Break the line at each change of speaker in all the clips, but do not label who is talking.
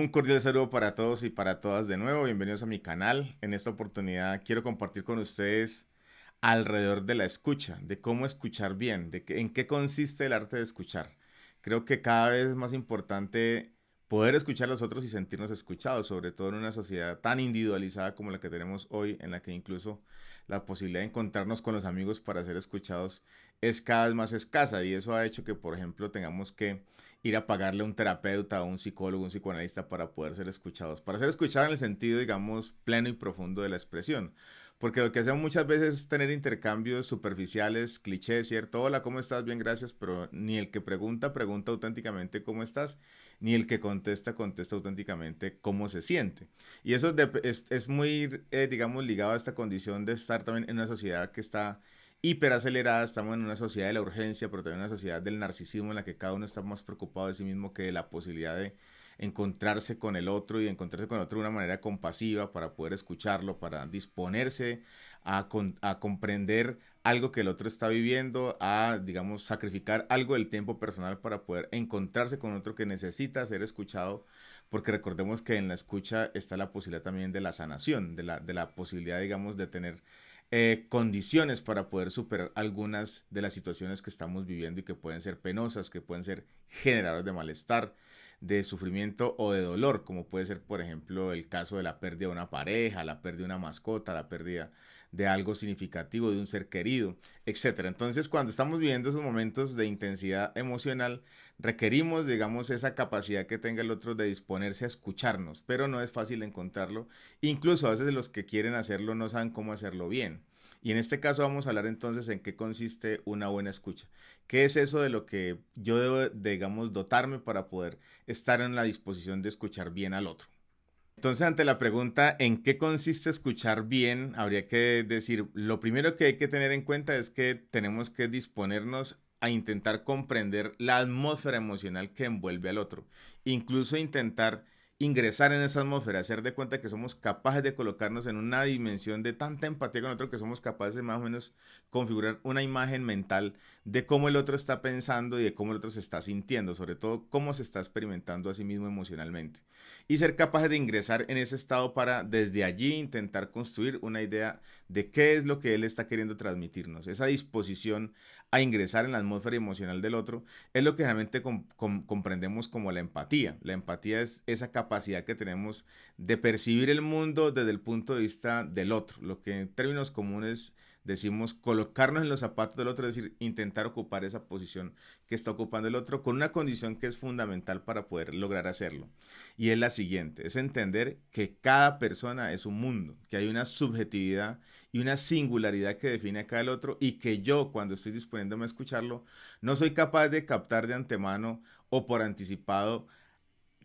Un cordial saludo para todos y para todas de nuevo. Bienvenidos a mi canal. En esta oportunidad quiero compartir con ustedes alrededor de la escucha, de cómo escuchar bien, en qué consiste el arte de escuchar. Creo que cada vez es más importante poder escuchar a los otros y sentirnos escuchados, sobre todo en una sociedad tan individualizada como la que tenemos hoy, en la que incluso la posibilidad de encontrarnos con los amigos para ser escuchados es cada vez más escasa, y eso ha hecho que, por ejemplo, tengamos que ir a pagarle a un terapeuta, a un psicólogo, un psicoanalista para poder ser escuchados, para ser escuchados en el sentido, digamos, pleno y profundo de la expresión. Porque lo que hacemos muchas veces es tener intercambios superficiales, clichés, ¿cierto? Hola, ¿cómo estás? Bien, gracias, pero ni el que pregunta, pregunta auténticamente cómo estás, ni el que contesta, contesta auténticamente cómo se siente. Y eso es muy, digamos, ligado a esta condición de estar también en una sociedad que está hiperacelerada. Estamos en una sociedad de la urgencia, pero también una sociedad del narcisismo en la que cada uno está más preocupado de sí mismo que de la posibilidad de encontrarse con el otro y encontrarse con el otro de una manera compasiva para poder escucharlo, para disponerse a comprender algo que el otro está viviendo, a, digamos, sacrificar algo del tiempo personal para poder encontrarse con otro que necesita ser escuchado, porque recordemos que en la escucha está la posibilidad también de la sanación, de la posibilidad, digamos, de tener condiciones para poder superar algunas de las situaciones que estamos viviendo y que pueden ser penosas, que pueden ser generadoras de malestar, de sufrimiento o de dolor, como puede ser, por ejemplo, el caso de la pérdida de una pareja, la pérdida de una mascota, la pérdida de algo significativo, de un ser querido, etcétera. Entonces, cuando estamos viviendo esos momentos de intensidad emocional, requerimos, digamos, esa capacidad que tenga el otro de disponerse a escucharnos, pero no es fácil encontrarlo. Incluso a veces los que quieren hacerlo no saben cómo hacerlo bien. Y en este caso vamos a hablar entonces en qué consiste una buena escucha. ¿Qué es eso de lo que yo debo, digamos, dotarme para poder estar en la disposición de escuchar bien al otro? Entonces, ante la pregunta ¿en qué consiste escuchar bien? Habría que decir, lo primero que hay que tener en cuenta es que tenemos que disponernos a intentar comprender la atmósfera emocional que envuelve al otro. Incluso intentar ingresar en esa atmósfera, hacer de cuenta que somos capaces de colocarnos en una dimensión de tanta empatía con el otro que somos capaces de más o menos configurar una imagen mental de cómo el otro está pensando y de cómo el otro se está sintiendo, sobre todo cómo se está experimentando a sí mismo emocionalmente, y ser capaces de ingresar en ese estado para desde allí intentar construir una idea de qué es lo que él está queriendo transmitirnos. Esa disposición a ingresar en la atmósfera emocional del otro es lo que realmente comprendemos como la empatía. La empatía es esa capacidad que tenemos de percibir el mundo desde el punto de vista del otro, lo que en términos comunes decimos colocarnos en los zapatos del otro, es decir, intentar ocupar esa posición que está ocupando el otro, con una condición que es fundamental para poder lograr hacerlo. Y es la siguiente, es entender que cada persona es un mundo, que hay una subjetividad y una singularidad que define a cada otro, y que yo, cuando estoy disponiéndome a escucharlo, no soy capaz de captar de antemano o por anticipado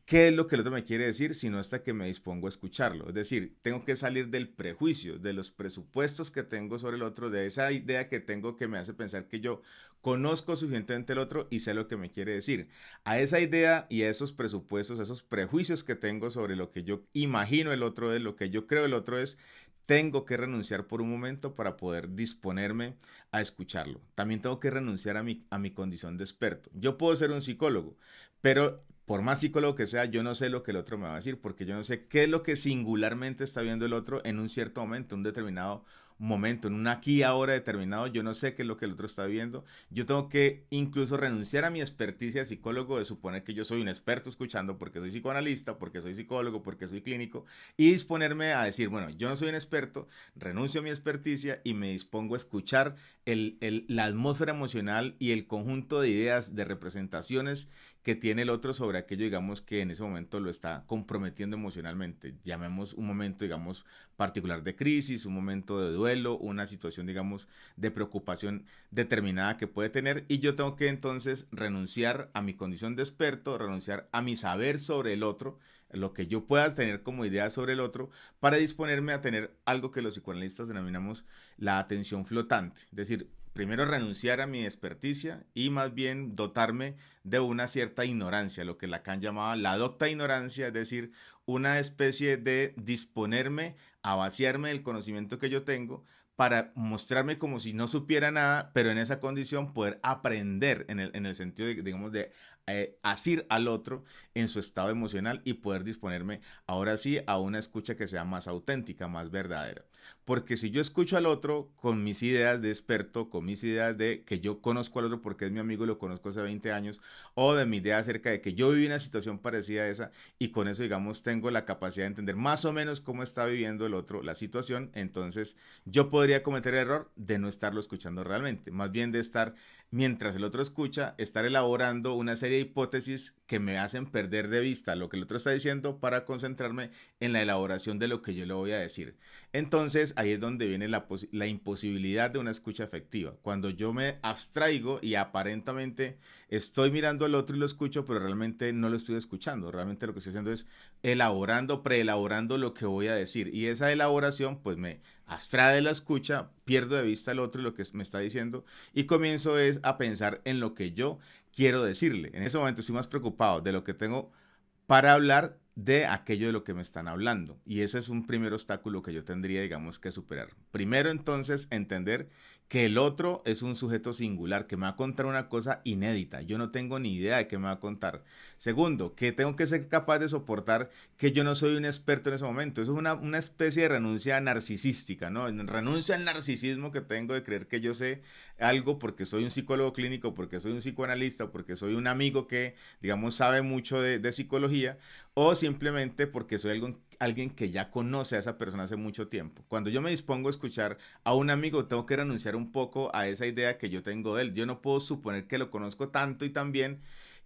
qué es lo que el otro me quiere decir, sino hasta que me dispongo a escucharlo. Es decir, tengo que salir del prejuicio, de los presupuestos que tengo sobre el otro, de esa idea que tengo que me hace pensar que yo conozco suficientemente el otro y sé lo que me quiere decir. A esa idea y a esos presupuestos, a esos prejuicios que tengo sobre lo que yo imagino el otro es, lo que yo creo el otro es, tengo que renunciar por un momento para poder disponerme a escucharlo. También tengo que renunciar a mi condición de experto. Yo puedo ser un psicólogo, pero por más psicólogo que sea, yo no sé lo que el otro me va a decir, porque yo no sé qué es lo que singularmente está viendo el otro en un cierto momento, un determinado momento, en un aquí y ahora determinado. Yo no sé qué es lo que el otro está viendo. Yo tengo que incluso renunciar a mi experticia de psicólogo, de suponer que yo soy un experto escuchando porque soy psicoanalista, porque soy psicólogo, porque soy clínico, y disponerme a decir, bueno, yo no soy un experto, renuncio a mi experticia y me dispongo a escuchar la atmósfera emocional y el conjunto de ideas, de representaciones que tiene el otro sobre aquello, digamos, que en ese momento lo está comprometiendo emocionalmente. Llamemos un momento, digamos, particular de crisis, un momento de duelo, una situación, digamos, de preocupación determinada que puede tener, y yo tengo que entonces renunciar a mi condición de experto, renunciar a mi saber sobre el otro, lo que yo pueda tener como idea sobre el otro, para disponerme a tener algo que los psicoanalistas denominamos la atención flotante. Es decir, primero renunciar a mi experticia y más bien dotarme de una cierta ignorancia, lo que Lacan llamaba la docta ignorancia, es decir, una especie de disponerme a vaciarme del conocimiento que yo tengo para mostrarme como si no supiera nada, pero en esa condición poder aprender en el sentido de, digamos, de asir al otro en su estado emocional y poder disponerme ahora sí a una escucha que sea más auténtica, más verdadera. Porque si yo escucho al otro con mis ideas de experto, con mis ideas de que yo conozco al otro porque es mi amigo y lo conozco hace 20 años, o de mi idea acerca de que yo viví una situación parecida a esa y con eso, digamos, tengo la capacidad de entender más o menos cómo está viviendo el otro la situación, entonces yo podría cometer el error de no estarlo escuchando realmente, más bien de estar, mientras el otro escucha, estar elaborando una serie de hipótesis que me hacen perder de vista lo que el otro está diciendo para concentrarme en la elaboración de lo que yo le voy a decir. Entonces ahí es donde viene la imposibilidad de una escucha efectiva. Cuando yo me abstraigo y aparentemente estoy mirando al otro y lo escucho, pero realmente no lo estoy escuchando. Realmente lo que estoy haciendo es elaborando, preelaborando lo que voy a decir. Y esa elaboración pues me abstrae de la escucha, pierdo de vista al otro y lo que me está diciendo y comienzo es a pensar en lo que yo quiero decirle. En ese momento estoy más preocupado de lo que tengo para hablar de aquello de lo que me están hablando. Y ese es un primer obstáculo que yo tendría, digamos, que superar. Primero, entonces, entender que el otro es un sujeto singular, que me va a contar una cosa inédita. Yo no tengo ni idea de qué me va a contar. Segundo, que tengo que ser capaz de soportar que yo no soy un experto en ese momento. Eso es una especie de renuncia narcisística, ¿no? Renuncio al narcisismo que tengo de creer que yo sé algo porque soy un psicólogo clínico, porque soy un psicoanalista, porque soy un amigo que, digamos, sabe mucho de psicología o simplemente porque soy alguien que ya conoce a esa persona hace mucho tiempo. Cuando yo me dispongo a escuchar a un amigo, tengo que renunciar un poco a esa idea que yo tengo de él. Yo no puedo suponer que lo conozco tanto y tan bien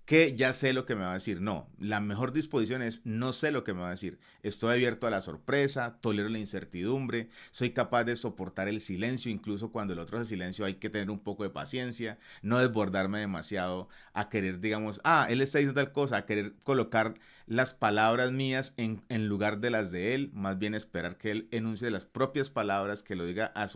que ya sé lo que me va a decir. No, la mejor disposición es no sé lo que me va a decir. Estoy abierto a la sorpresa, tolero la incertidumbre, soy capaz de soportar el silencio, incluso cuando el otro hace silencio hay que tener un poco de paciencia, no desbordarme demasiado a querer, digamos, él está diciendo tal cosa, a querer colocar las palabras mías en lugar de las de él, más bien esperar que él enuncie las propias palabras, que lo diga a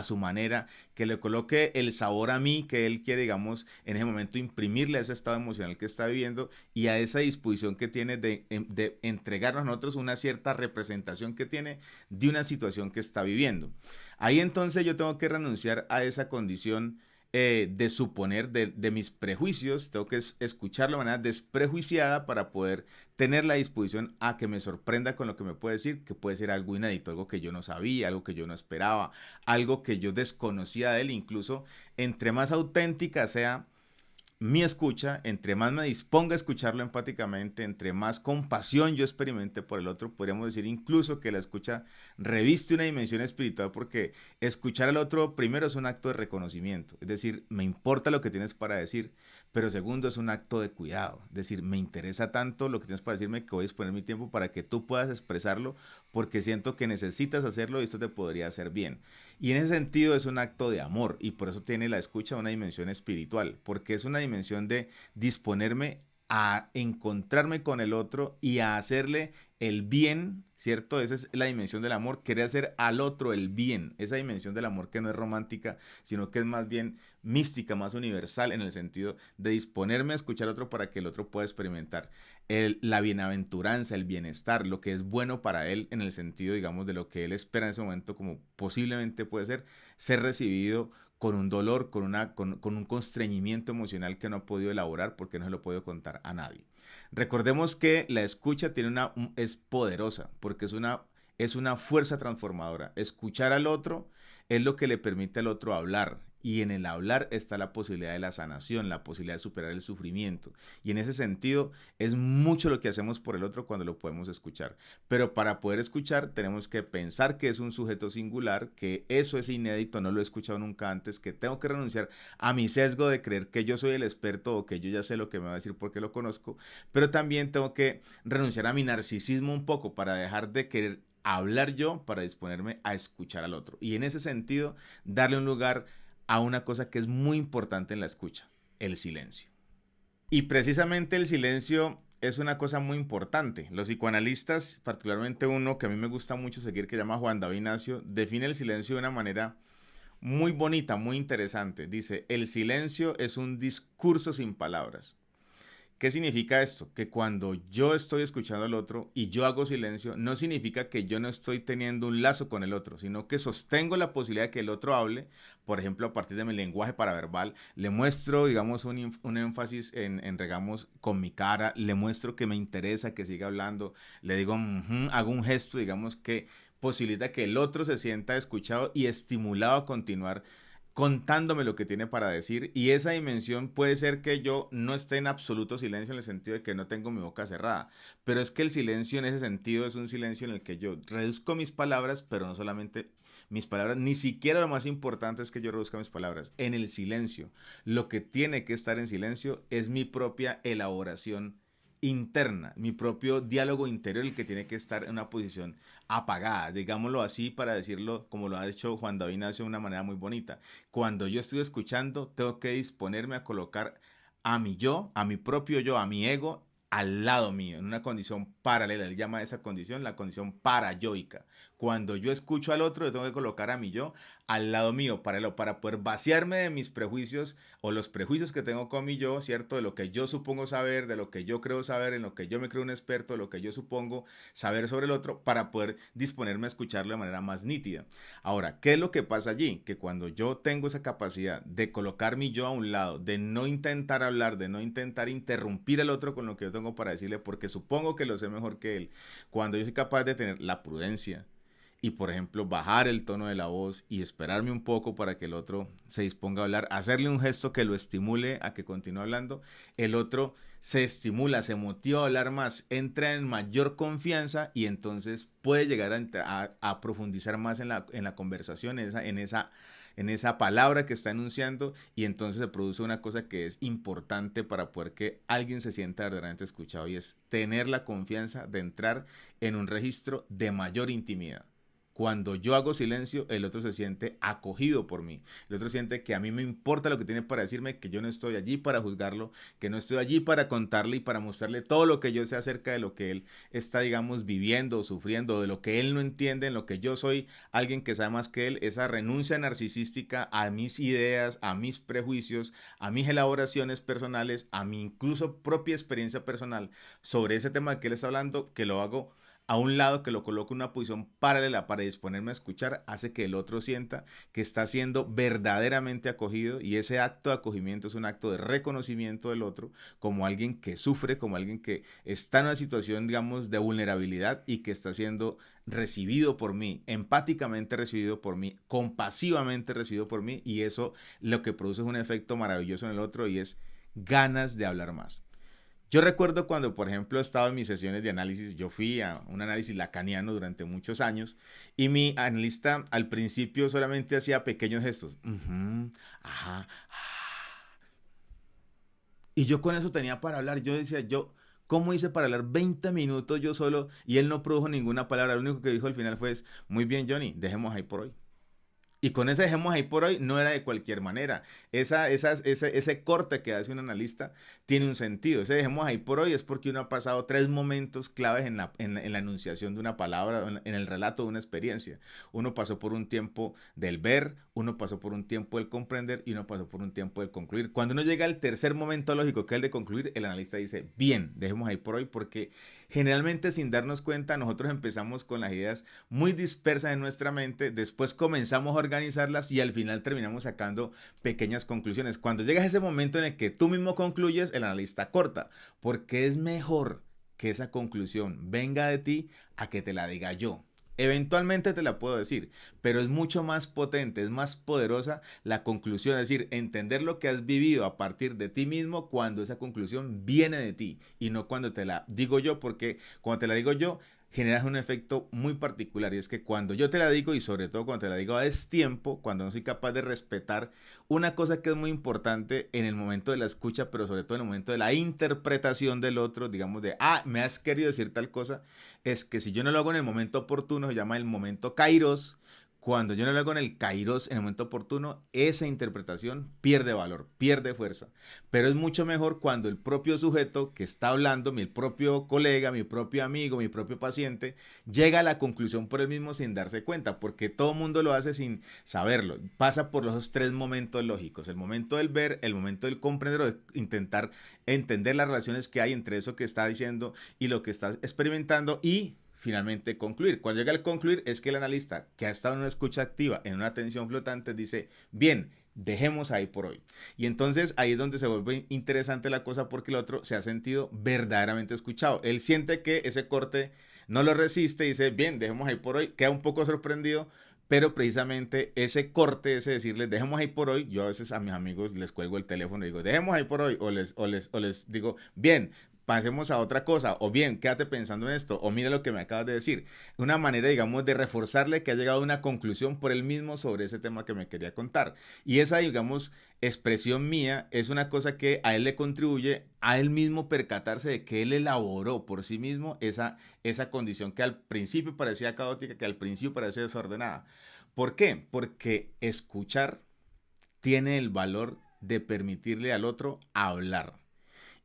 su manera, que le coloque el sabor a mí que él quiere, digamos, en ese momento imprimirle a ese estado emocional que está viviendo y a esa disposición que tiene de entregarnos a nosotros una cierta representación que tiene de una situación que está viviendo. Ahí entonces yo tengo que renunciar a esa condición de suponer de mis prejuicios, tengo que escucharlo de manera desprejuiciada para poder tener la disposición a que me sorprenda con lo que me puede decir, que puede ser algo inédito, algo que yo no sabía, algo que yo no esperaba, algo que yo desconocía de él, incluso entre más auténtica sea mi escucha, entre más me disponga a escucharlo empáticamente, entre más compasión yo experimente por el otro, podríamos decir incluso que la escucha reviste una dimensión espiritual porque escuchar al otro primero es un acto de reconocimiento, es decir, me importa lo que tienes para decir, pero segundo es un acto de cuidado, es decir, me interesa tanto lo que tienes para decirme que voy a exponer mi tiempo para que tú puedas expresarlo porque siento que necesitas hacerlo y esto te podría hacer bien. Y en ese sentido es un acto de amor y por eso tiene la escucha una dimensión espiritual, porque es una dimensión de disponerme a encontrarme con el otro y a hacerle el bien, ¿cierto? Esa es la dimensión del amor, querer hacer al otro el bien, esa dimensión del amor que no es romántica, sino que es más bien mística, más universal en el sentido de disponerme a escuchar al otro para que el otro pueda experimentar la bienaventuranza, el bienestar, lo que es bueno para él en el sentido, digamos, de lo que él espera en ese momento, como posiblemente puede ser recibido con un dolor, con un constreñimiento emocional que no ha podido elaborar porque no se lo ha podido contar a nadie. Recordemos que la escucha es poderosa porque es una fuerza transformadora. Escuchar al otro es lo que le permite al otro hablar. Y en el hablar está la posibilidad de la sanación, la posibilidad de superar el sufrimiento. Y en ese sentido es mucho lo que hacemos por el otro cuando lo podemos escuchar. Pero para poder escuchar tenemos que pensar que es un sujeto singular, que eso es inédito, no lo he escuchado nunca antes, que tengo que renunciar a mi sesgo de creer que yo soy el experto o que yo ya sé lo que me va a decir porque lo conozco, pero también tengo que renunciar a mi narcisismo un poco para dejar de querer hablar yo para disponerme a escuchar al otro. Y en ese sentido, darle un lugar a una cosa que es muy importante en la escucha, el silencio. Y precisamente el silencio es una cosa muy importante. Los psicoanalistas, particularmente uno que a mí me gusta mucho seguir, que se llama Juan David Ignacio, define el silencio de una manera muy bonita, muy interesante. Dice, el silencio es un discurso sin palabras ¿Qué significa esto? Que cuando yo estoy escuchando al otro y yo hago silencio, no significa que yo no estoy teniendo un lazo con el otro, sino que sostengo la posibilidad de que el otro hable, por ejemplo, a partir de mi lenguaje paraverbal, le muestro, digamos, un énfasis digamos, con mi cara, le muestro que me interesa que siga hablando, le digo, hago un gesto, digamos, que posibilita que el otro se sienta escuchado y estimulado a continuar contándome lo que tiene para decir, y esa dimensión puede ser que yo no esté en absoluto silencio en el sentido de que no tengo mi boca cerrada, pero es que el silencio en ese sentido es un silencio en el que yo reduzco mis palabras, pero no solamente mis palabras, ni siquiera lo más importante es que yo reduzca mis palabras. En el silencio, lo que tiene que estar en silencio es mi propia elaboración interna, mi propio diálogo interior, el que tiene que estar en una posición apagada, digámoslo así, para decirlo como lo ha hecho Juan David Ignacio de una manera muy bonita. Cuando yo estoy escuchando, tengo que disponerme a colocar a mi yo, a mi propio yo, a mi ego, al lado mío, en una condición paralela. Él llama a esa condición la condición parayoica. Cuando yo escucho al otro, yo tengo que colocar a mi yo al lado mío, para poder vaciarme de mis prejuicios o los prejuicios que tengo con mi yo, ¿cierto? De lo que yo supongo saber, de lo que yo creo saber, en lo que yo me creo un experto, de lo que yo supongo saber sobre el otro, para poder disponerme a escucharlo de manera más nítida. Ahora, ¿qué es lo que pasa allí? Que cuando yo tengo esa capacidad de colocar mi yo a un lado, de no intentar hablar, de no intentar interrumpir al otro con lo que yo tengo para decirle, porque supongo que lo sé mejor que él, cuando yo soy capaz de tener la prudencia, y por ejemplo bajar el tono de la voz y esperarme un poco para que el otro se disponga a hablar, hacerle un gesto que lo estimule a que continúe hablando, el otro se estimula, se motiva a hablar más, entra en mayor confianza y entonces puede llegar a profundizar más en la conversación, en esa palabra que está enunciando, y entonces se produce una cosa que es importante para poder que alguien se sienta verdaderamente escuchado, y es tener la confianza de entrar en un registro de mayor intimidad. Cuando yo hago silencio, el otro se siente acogido por mí. El otro siente que a mí me importa lo que tiene para decirme, que yo no estoy allí para juzgarlo, que no estoy allí para contarle y para mostrarle todo lo que yo sé acerca de lo que él está, digamos, viviendo o sufriendo, de lo que él no entiende, en lo que yo soy alguien que sabe más que él. Esa renuncia narcisística a mis ideas, a mis prejuicios, a mis elaboraciones personales, a mi incluso propia experiencia personal sobre ese tema que él está hablando, que lo hago a un lado, que lo coloco en una posición paralela para disponerme a escuchar, hace que el otro sienta que está siendo verdaderamente acogido, y ese acto de acogimiento es un acto de reconocimiento del otro como alguien que sufre, como alguien que está en una situación, digamos, de vulnerabilidad y que está siendo recibido por mí, empáticamente recibido por mí, compasivamente recibido por mí, y eso lo que produce es un efecto maravilloso en el otro, y es ganas de hablar más. Yo recuerdo cuando, por ejemplo, estaba en mis sesiones de análisis, yo fui a un análisis lacaniano durante muchos años, y mi analista al principio solamente hacía pequeños gestos. Ajá. Y yo con eso tenía para hablar. Yo decía, ¿cómo hice para hablar 20 minutos yo solo? Y él no produjo ninguna palabra. Lo único que dijo al final fue, muy bien, Johnny, dejemos ahí por hoy. Y con ese dejemos ahí por hoy no era de cualquier manera. Ese corte que hace un analista tiene un sentido. Ese dejemos ahí por hoy es porque uno ha pasado tres momentos claves en la enunciación de una palabra, en el relato de una experiencia. Uno pasó por un tiempo del ver, uno pasó por un tiempo del comprender y uno pasó por un tiempo del concluir. Cuando uno llega al tercer momento lógico, que es el de concluir, el analista dice, bien, dejemos ahí por hoy, porque generalmente sin darnos cuenta nosotros empezamos con las ideas muy dispersas en nuestra mente, después comenzamos a organizarlas y al final terminamos sacando pequeñas conclusiones. Cuando llegas a ese momento en el que tú mismo concluyes, el analista corta, porque es mejor que esa conclusión venga de ti a que te la diga yo. Eventualmente te la puedo decir, pero es mucho más potente, es más poderosa la conclusión, es decir, entender lo que has vivido a partir de ti mismo cuando esa conclusión viene de ti y no cuando te la digo yo, porque cuando te la digo yo, generas un efecto muy particular, y es que cuando yo te la digo, y sobre todo cuando te la digo a destiempo, cuando no soy capaz de respetar una cosa que es muy importante en el momento de la escucha, pero sobre todo en el momento de la interpretación del otro, digamos de, me has querido decir tal cosa, es que si yo no lo hago en el momento oportuno, se llama el momento kairos, cuando yo no lo hago en el kairos, en el momento oportuno, esa interpretación pierde valor, pierde fuerza. Pero es mucho mejor cuando el propio sujeto que está hablando, mi propio colega, mi propio amigo, mi propio paciente, llega a la conclusión por él mismo sin darse cuenta, porque todo el mundo lo hace sin saberlo. Pasa por los tres momentos lógicos: el momento del ver, el momento del comprender o de intentar entender las relaciones que hay entre eso que está diciendo y lo que está experimentando, y finalmente concluir. Cuando llega al concluir es que el analista, que ha estado en una escucha activa, en una atención flotante, dice, bien, dejemos ahí por hoy. Y entonces ahí es donde se vuelve interesante la cosa, porque el otro se ha sentido verdaderamente escuchado. Él siente que ese corte no lo resiste y dice, bien, dejemos ahí por hoy. Queda un poco sorprendido, pero precisamente ese corte, ese decirles, dejemos ahí por hoy, yo a veces a mis amigos les cuelgo el teléfono y digo, dejemos ahí por hoy, o les digo, bien, pasemos a otra cosa, o bien, quédate pensando en esto, o mira lo que me acabas de decir. Una manera, digamos, de reforzarle que ha llegado a una conclusión por él mismo sobre ese tema que me quería contar. Y esa, digamos, expresión mía es una cosa que a él le contribuye a él mismo percatarse de que él elaboró por sí mismo esa condición que al principio parecía caótica, que al principio parecía desordenada. ¿Por qué? Porque escuchar tiene el valor de permitirle al otro hablar.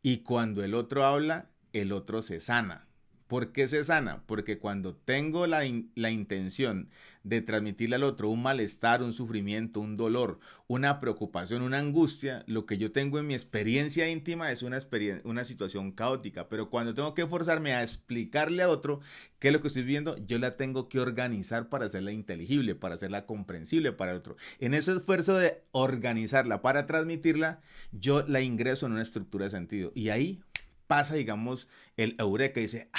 Y cuando el otro habla, el otro se sana. ¿Por qué se sana? Porque cuando tengo la intención de transmitirle al otro un malestar, un sufrimiento, un dolor, una preocupación, una angustia, lo que yo tengo en mi experiencia íntima es una situación caótica. Pero cuando tengo que forzarme a explicarle a otro qué es lo que estoy viendo, yo la tengo que organizar para hacerla inteligible, para hacerla comprensible para el otro. En ese esfuerzo de organizarla para transmitirla, yo la ingreso en una estructura de sentido. Y ahí pasa, digamos, el eureka y dice,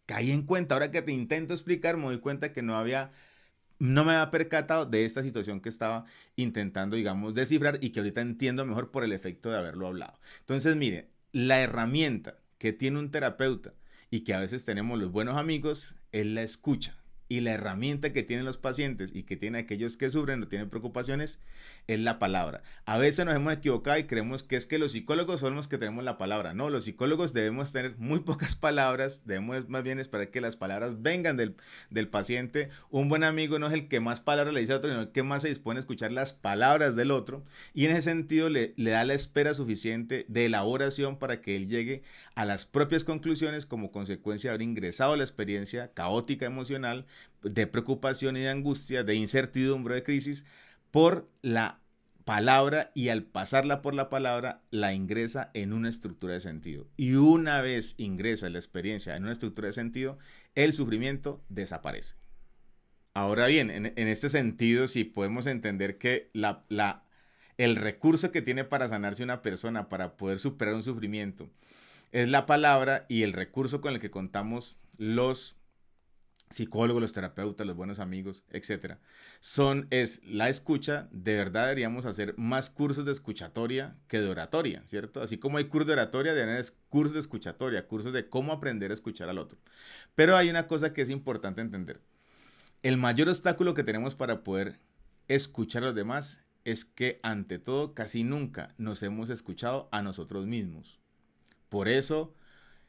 caí en cuenta, ahora que te intento explicar, me doy cuenta que no me había percatado de esta situación que estaba intentando, digamos, descifrar, y que ahorita entiendo mejor por el efecto de haberlo hablado. Entonces, mire, la herramienta que tiene un terapeuta y que a veces tenemos los buenos amigos es la escucha. Y la herramienta que tienen los pacientes y que tienen aquellos que sufren o tienen preocupaciones es la palabra. A veces nos hemos equivocado y creemos que es que los psicólogos son los que tenemos la palabra. No, los psicólogos debemos tener muy pocas palabras, debemos más bien esperar que las palabras vengan del paciente. Un buen amigo no es el que más palabras le dice a otro, sino el que más se dispone a escuchar las palabras del otro, y en ese sentido le da la espera suficiente de elaboración para que él llegue a las propias conclusiones como consecuencia de haber ingresado a la experiencia caótica emocional, de preocupación y de angustia, de incertidumbre, de crisis, por la palabra, y al pasarla por la palabra la ingresa en una estructura de sentido. Y una vez ingresa la experiencia en una estructura de sentido, el sufrimiento desaparece. Ahora bien, en este sentido, si podemos entender que el recurso que tiene para sanarse una persona, para poder superar un sufrimiento, es la palabra, y el recurso con el que contamos los psicólogos, los terapeutas, los buenos amigos, etcétera, es la escucha. De verdad deberíamos hacer más cursos de escuchatoria que de oratoria, ¿cierto? Así como hay cursos de oratoria, deberían haber cursos de escuchatoria, cursos de cómo aprender a escuchar al otro. Pero hay una cosa que es importante entender. El mayor obstáculo que tenemos para poder escuchar a los demás es que, ante todo, casi nunca nos hemos escuchado a nosotros mismos. Por eso,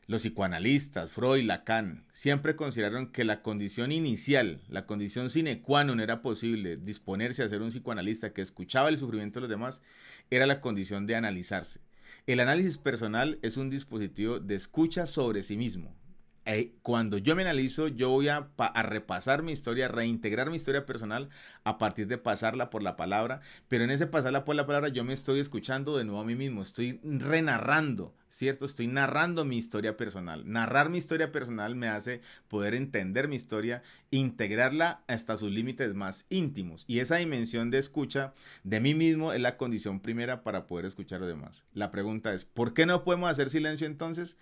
los psicoanalistas, Freud, Lacan, siempre consideraron que la condición inicial, la condición sine qua non era posible disponerse a ser un psicoanalista que escuchaba el sufrimiento de los demás, era la condición de analizarse. El análisis personal es un dispositivo de escucha sobre sí mismo. Cuando yo me analizo, yo voy a repasar mi historia, a reintegrar mi historia personal a partir de pasarla por la palabra, pero en ese pasarla por la palabra yo me estoy escuchando de nuevo a mí mismo, estoy renarrando, ¿cierto? Estoy narrando mi historia personal. Narrar mi historia personal me hace poder entender mi historia, integrarla hasta sus límites más íntimos, y esa dimensión de escucha de mí mismo es la condición primera para poder escuchar a los demás. La pregunta es, ¿por qué no podemos hacer silencio entonces?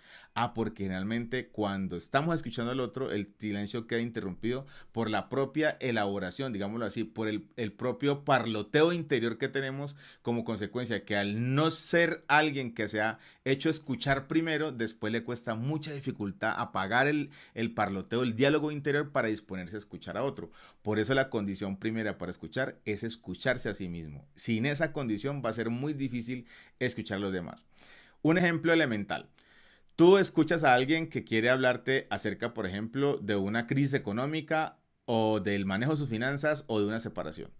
Porque generalmente cuando estamos escuchando al otro, el silencio queda interrumpido por la propia elaboración, digámoslo así, por el propio parloteo interior que tenemos, como consecuencia de que, al no ser alguien que se ha hecho escuchar primero, después le cuesta mucha dificultad apagar el parloteo, el diálogo interior, para disponerse a escuchar a otro. Por eso la condición primera para escuchar es escucharse a sí mismo. Sin esa condición va a ser muy difícil escuchar a los demás. Un ejemplo elemental. Tú escuchas a alguien que quiere hablarte acerca, por ejemplo, de una crisis económica o del manejo de sus finanzas o de una separación.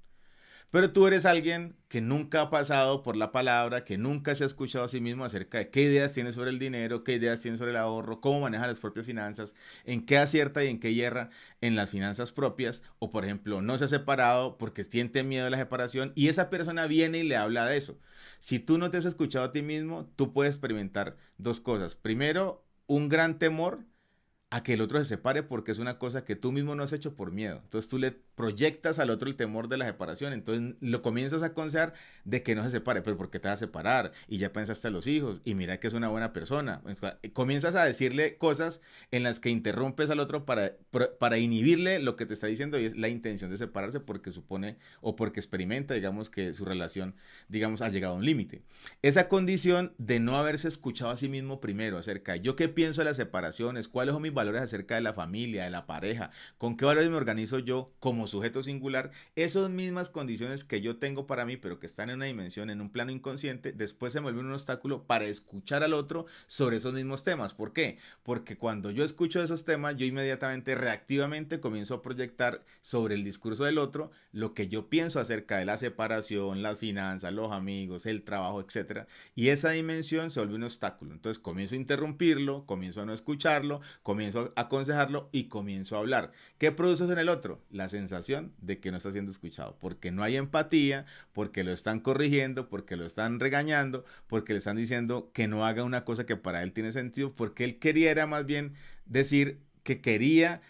Pero tú eres alguien que nunca ha pasado por la palabra, que nunca se ha escuchado a sí mismo acerca de qué ideas tiene sobre el dinero, qué ideas tiene sobre el ahorro, cómo maneja las propias finanzas, en qué acierta y en qué hierra en las finanzas propias, o por ejemplo, no se ha separado porque siente miedo a la separación y esa persona viene y le habla de eso. Si tú no te has escuchado a ti mismo, tú puedes experimentar dos cosas. Primero, un gran temor a que el otro se separe porque es una cosa que tú mismo no has hecho por miedo. Entonces tú le proyectas al otro el temor de la separación, entonces lo comienzas a aconsejar de que no se separe, pero ¿por qué te vas a separar? Y ya pensaste en los hijos y mira que es una buena persona. Comienzas a decirle cosas en las que interrumpes al otro para inhibirle lo que te está diciendo y es la intención de separarse porque supone o porque experimenta, digamos, que su relación, digamos, ha llegado a un límite. Esa condición de no haberse escuchado a sí mismo primero acerca de yo qué pienso de las separaciones, cuáles son mis valores acerca de la familia, de la pareja, con qué valores me organizo yo como sujeto singular, esas mismas condiciones que yo tengo para mí, pero que están en una dimensión, en un plano inconsciente, después se me vuelve un obstáculo para escuchar al otro sobre esos mismos temas. ¿Por qué? Porque cuando yo escucho esos temas, yo inmediatamente, reactivamente, comienzo a proyectar sobre el discurso del otro lo que yo pienso acerca de la separación, las finanzas, los amigos, el trabajo, etcétera. Y esa dimensión se vuelve un obstáculo. Entonces comienzo a interrumpirlo, comienzo a no escucharlo, comienzo a aconsejarlo y comienzo a hablar. ¿Qué produces en el otro? La sensación de que no está siendo escuchado, porque no hay empatía, porque lo están corrigiendo, porque lo están regañando, porque le están diciendo que no haga una cosa que para él tiene sentido, porque él quería era más bien decir que quería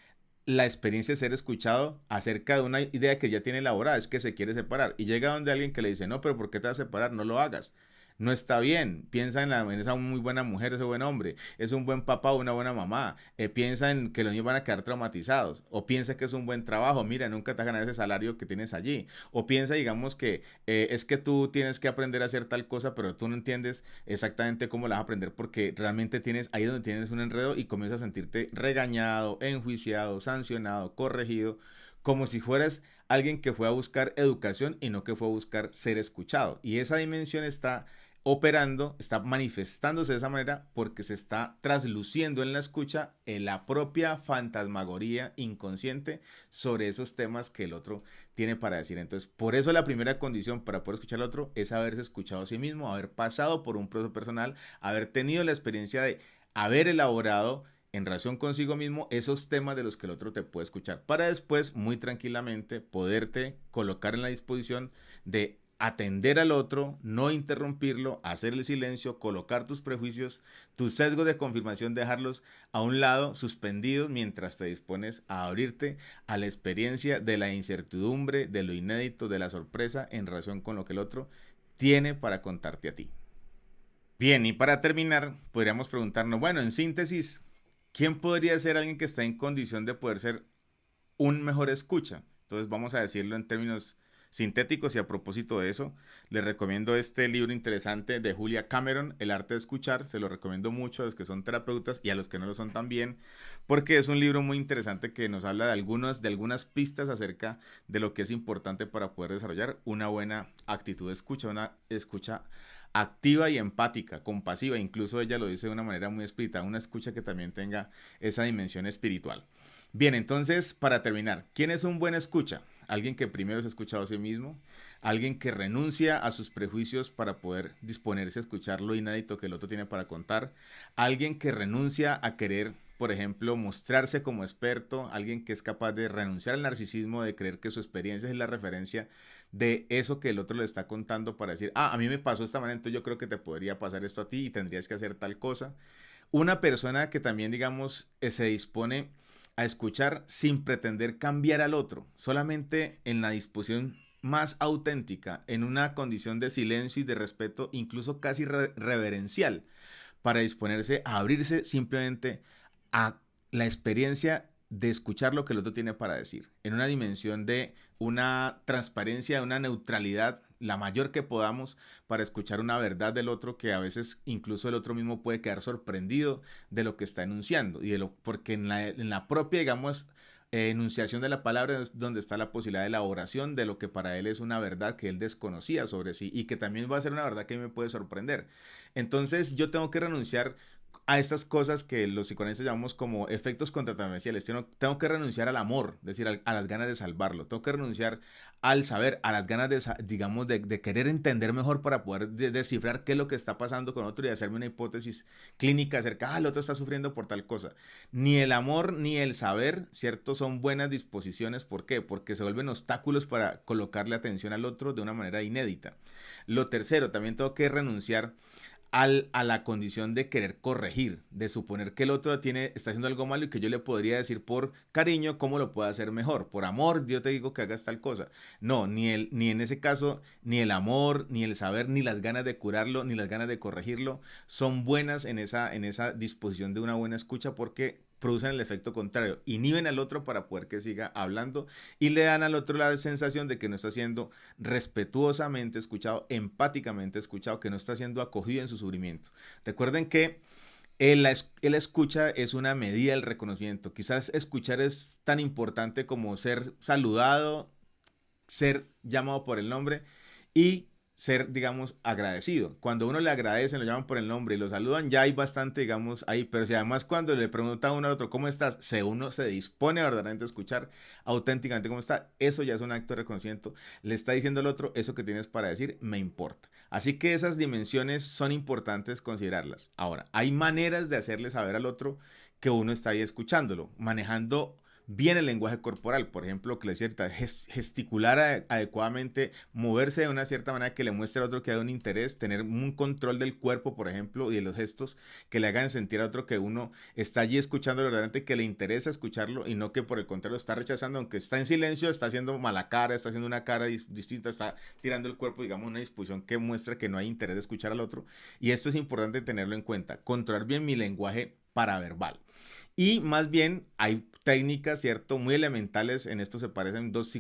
la experiencia de ser escuchado acerca de una idea que ya tiene elaborada, es que se quiere separar. Y llega donde alguien que le dice, no, pero ¿por qué te vas a separar? No lo hagas. No está bien. Piensa en esa muy buena mujer, ese buen hombre. Es un buen papá o una buena mamá. Piensa en que los niños van a quedar traumatizados. O piensa que es un buen trabajo. Mira, nunca te vas a ganar ese salario que tienes allí. O piensa, digamos, que es que tú tienes que aprender a hacer tal cosa, pero tú no entiendes exactamente cómo la vas a aprender porque realmente tienes ahí donde tienes un enredo y comienzas a sentirte regañado, enjuiciado, sancionado, corregido, como si fueras alguien que fue a buscar educación y no que fue a buscar ser escuchado. Y esa dimensión está operando, está manifestándose de esa manera porque se está trasluciendo en la escucha en la propia fantasmagoría inconsciente sobre esos temas que el otro tiene para decir. Entonces, por eso la primera condición para poder escuchar al otro es haberse escuchado a sí mismo, haber pasado por un proceso personal, haber tenido la experiencia de haber elaborado en relación consigo mismo esos temas de los que el otro te puede escuchar, para después muy tranquilamente poderte colocar en la disposición de atender al otro, no interrumpirlo, hacer el silencio, colocar tus prejuicios, tus sesgos de confirmación, dejarlos a un lado, suspendidos, mientras te dispones a abrirte a la experiencia de la incertidumbre, de lo inédito, de la sorpresa en relación con lo que el otro tiene para contarte a ti. Bien, y para terminar, podríamos preguntarnos, bueno, en síntesis, ¿quién podría ser alguien que está en condición de poder ser un mejor escucha? Entonces vamos a decirlo en términos sintéticos y a propósito de eso, les recomiendo este libro interesante de Julia Cameron, El arte de escuchar, se lo recomiendo mucho a los que son terapeutas y a los que no lo son también, porque es un libro muy interesante que nos habla de algunas pistas acerca de lo que es importante para poder desarrollar una buena actitud de escucha, una escucha activa y empática, compasiva, incluso ella lo dice de una manera muy espiritual, una escucha que también tenga esa dimensión espiritual. Bien, entonces, para terminar, ¿quién es un buen escucha? Alguien que primero se ha escuchado a sí mismo, alguien que renuncia a sus prejuicios para poder disponerse a escuchar lo inédito que el otro tiene para contar, alguien que renuncia a querer, por ejemplo, mostrarse como experto, alguien que es capaz de renunciar al narcisismo, de creer que su experiencia es la referencia de eso que el otro le está contando para decir, ah, a mí me pasó esta manera, entonces yo creo que te podría pasar esto a ti y tendrías que hacer tal cosa. Una persona que también, digamos, se dispone a escuchar sin pretender cambiar al otro, solamente en la disposición más auténtica, en una condición de silencio y de respeto, incluso casi reverencial, para disponerse a abrirse simplemente a la experiencia de escuchar lo que el otro tiene para decir, en una dimensión de una transparencia, de una neutralidad la mayor que podamos para escuchar una verdad del otro que a veces incluso el otro mismo puede quedar sorprendido de lo que está enunciando y de lo porque en la propia, digamos, enunciación de la palabra es donde está la posibilidad de elaboración de lo que para él es una verdad que él desconocía sobre sí y que también va a ser una verdad que me puede sorprender. Entonces yo tengo que renunciar a estas cosas que los psicoanalistas llamamos como efectos contratangenciales. Tengo que renunciar al amor, es decir, a las ganas de salvarlo. Tengo que renunciar al saber, a las ganas de, digamos, de querer entender mejor para poder descifrar qué es lo que está pasando con otro y hacerme una hipótesis clínica acerca, el otro está sufriendo por tal cosa. Ni el amor ni el saber, ¿cierto? Son buenas disposiciones. ¿Por qué? Porque se vuelven obstáculos para colocarle atención al otro de una manera inédita. Lo tercero, también tengo que renunciar a la condición de querer corregir, de suponer que el otro está haciendo algo malo y que yo le podría decir por cariño cómo lo puede hacer mejor. Por amor, yo te digo que hagas tal cosa. No, ni en ese caso, ni el amor, ni el saber, ni las ganas de curarlo, ni las ganas de corregirlo son buenas en esa disposición de una buena escucha porque producen el efecto contrario, inhiben al otro para poder que siga hablando y le dan al otro la sensación de que no está siendo respetuosamente escuchado, empáticamente escuchado, que no está siendo acogido en su sufrimiento. Recuerden que el escucha es una medida del reconocimiento. Quizás escuchar es tan importante como ser saludado, ser llamado por el nombre y ser, digamos, agradecido. Cuando uno le agradecen, lo llaman por el nombre y lo saludan, ya hay bastante, digamos, ahí. Pero si además cuando le pregunta a uno al otro, ¿cómo estás? Uno se dispone a verdaderamente a escuchar auténticamente cómo está, eso ya es un acto de reconocimiento. Le está diciendo al otro, eso que tienes para decir me importa. Así que esas dimensiones son importantes considerarlas. Ahora, hay maneras de hacerle saber al otro que uno está ahí escuchándolo, manejando bien el lenguaje corporal, por ejemplo, que le cierta gesticular adecuadamente, moverse de una cierta manera que le muestre al otro que hay un interés, tener un control del cuerpo, por ejemplo, y de los gestos que le hagan sentir a otro que uno está allí escuchando verdaderamente, que le interesa escucharlo y no que por el contrario está rechazando, aunque está en silencio, está haciendo mala cara, está haciendo una cara distinta, está tirando el cuerpo, digamos, una disposición que muestra que no hay interés de escuchar al otro. Y esto es importante tenerlo en cuenta, controlar bien mi lenguaje paraverbal. Y más bien hay técnicas, ¿cierto? Muy elementales. En esto se parecen dos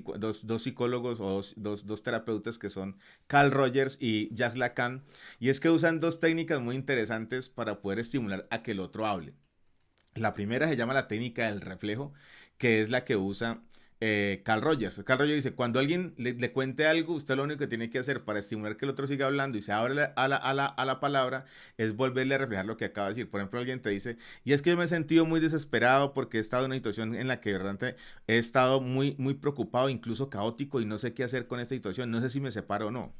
psicólogos o dos terapeutas que son Carl Rogers y Jacques Lacan. Y es que usan dos técnicas muy interesantes para poder estimular a que el otro hable. La primera se llama la técnica del reflejo, que es la que usa Carl Rogers. Carl Rogers dice, cuando alguien le cuente algo, usted lo único que tiene que hacer para estimular que el otro siga hablando y se abre a la palabra es volverle a reflejar lo que acaba de decir. Por ejemplo, alguien te dice, y es que yo me he sentido muy desesperado porque he estado en una situación en la que realmente he estado muy preocupado, incluso caótico y no sé qué hacer con esta situación, no sé si me separo o no.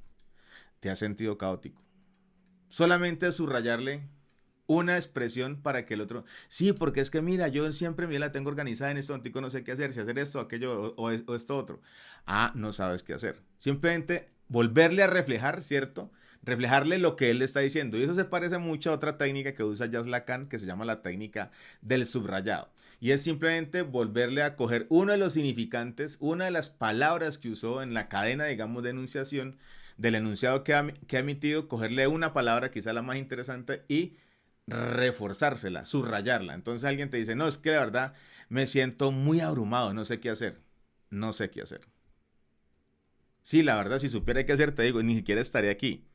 ¿Te has sentido caótico? Solamente subrayarle una expresión para que el otro, sí, porque es que mira, yo siempre la tengo organizada en esto, antico no sé qué hacer, si hacer esto, aquello o esto otro. Ah, no sabes qué hacer. Simplemente volverle a reflejar, ¿cierto? Reflejarle lo que él le está diciendo. Y eso se parece mucho a otra técnica que usa Jacques Lacan, que se llama la técnica del subrayado. Y es simplemente volverle a coger uno de los significantes, una de las palabras que usó en la cadena, digamos, de enunciación, del enunciado que ha emitido, cogerle una palabra, quizá la más interesante, y reforzársela, subrayarla. Entonces alguien te dice, no, es que la verdad me siento muy abrumado, no sé qué hacer. No sé qué hacer. Sí, la verdad, si supiera qué hacer, te digo, ni siquiera estaría aquí.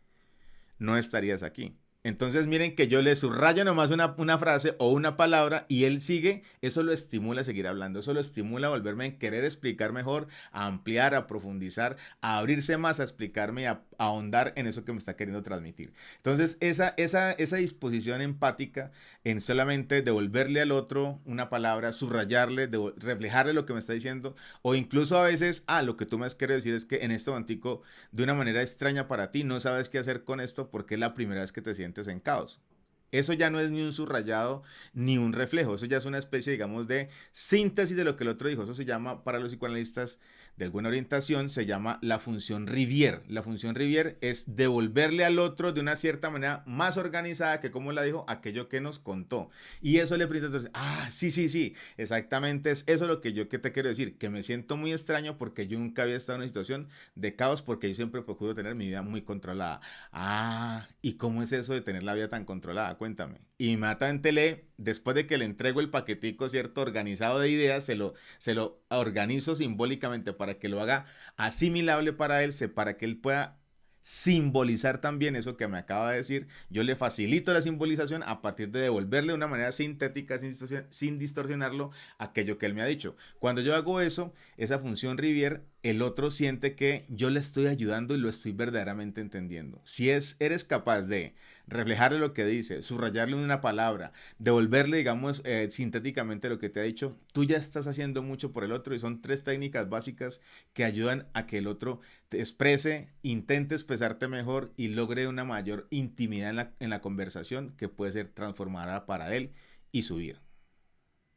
No estarías aquí. Entonces miren que yo le subrayo nomás una frase o una palabra y él sigue, eso lo estimula a seguir hablando, eso lo estimula a volverme a querer explicar mejor, a ampliar, a profundizar, a abrirse más, a explicarme, a ahondar en eso que me está queriendo transmitir. Entonces esa disposición empática en solamente devolverle al otro una palabra, subrayarle, reflejarle lo que me está diciendo o incluso a veces, lo que tú me has querido decir es que en este momentico de una manera extraña para ti, no sabes qué hacer con esto porque es la primera vez que te sientes en caos. Eso ya no es ni un subrayado ni un reflejo, eso ya es una especie, digamos, de síntesis de lo que el otro dijo. Eso se llama, para los psicoanalistas de alguna orientación, se llama la función Rivière. La función Rivière es devolverle al otro de una cierta manera más organizada que, como la dijo, aquello que nos contó. Y eso le permite entonces, sí, exactamente es eso lo que yo que te quiero decir, que me siento muy extraño porque yo nunca había estado en una situación de caos porque yo siempre procuro tener mi vida muy controlada. ¿Y cómo es eso de tener la vida tan controlada? Cuéntame. Y inmediatamente lee, después de que le entrego el paquetico, ¿cierto? Organizado de ideas, se lo organizo simbólicamente para que lo haga asimilable para él, para que él pueda simbolizar también eso que me acaba de decir. Yo le facilito la simbolización a partir de devolverle de una manera sintética, sin distorsionarlo, aquello que él me ha dicho. Cuando yo hago eso, esa función Rivière el otro siente que yo le estoy ayudando y lo estoy verdaderamente entendiendo. Si eres capaz de reflejarle lo que dice, subrayarle una palabra, devolverle, digamos, sintéticamente lo que te ha dicho, tú ya estás haciendo mucho por el otro y son tres técnicas básicas que ayudan a que el otro te exprese, intente expresarte mejor y logre una mayor intimidad en la conversación que puede ser transformada para él y su vida.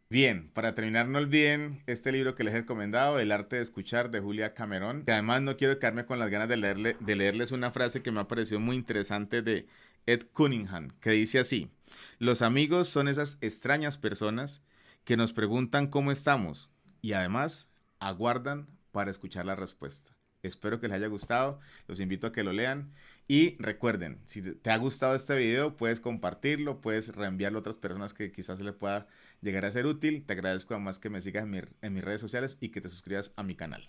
Bien, para terminar, no olviden este libro que les he recomendado, El arte de escuchar, de Julia Cameron. Que además no quiero quedarme con las ganas de leerles una frase que me ha parecido muy interesante de Ed Cunningham, que dice así: los amigos son esas extrañas personas que nos preguntan cómo estamos y además aguardan para escuchar la respuesta. Espero que les haya gustado, los invito a que lo lean y recuerden, si te ha gustado este video, puedes compartirlo, puedes reenviarlo a otras personas que quizás se le pueda llegar a ser útil. Te agradezco además que me sigas en mis redes sociales y que te suscribas a mi canal.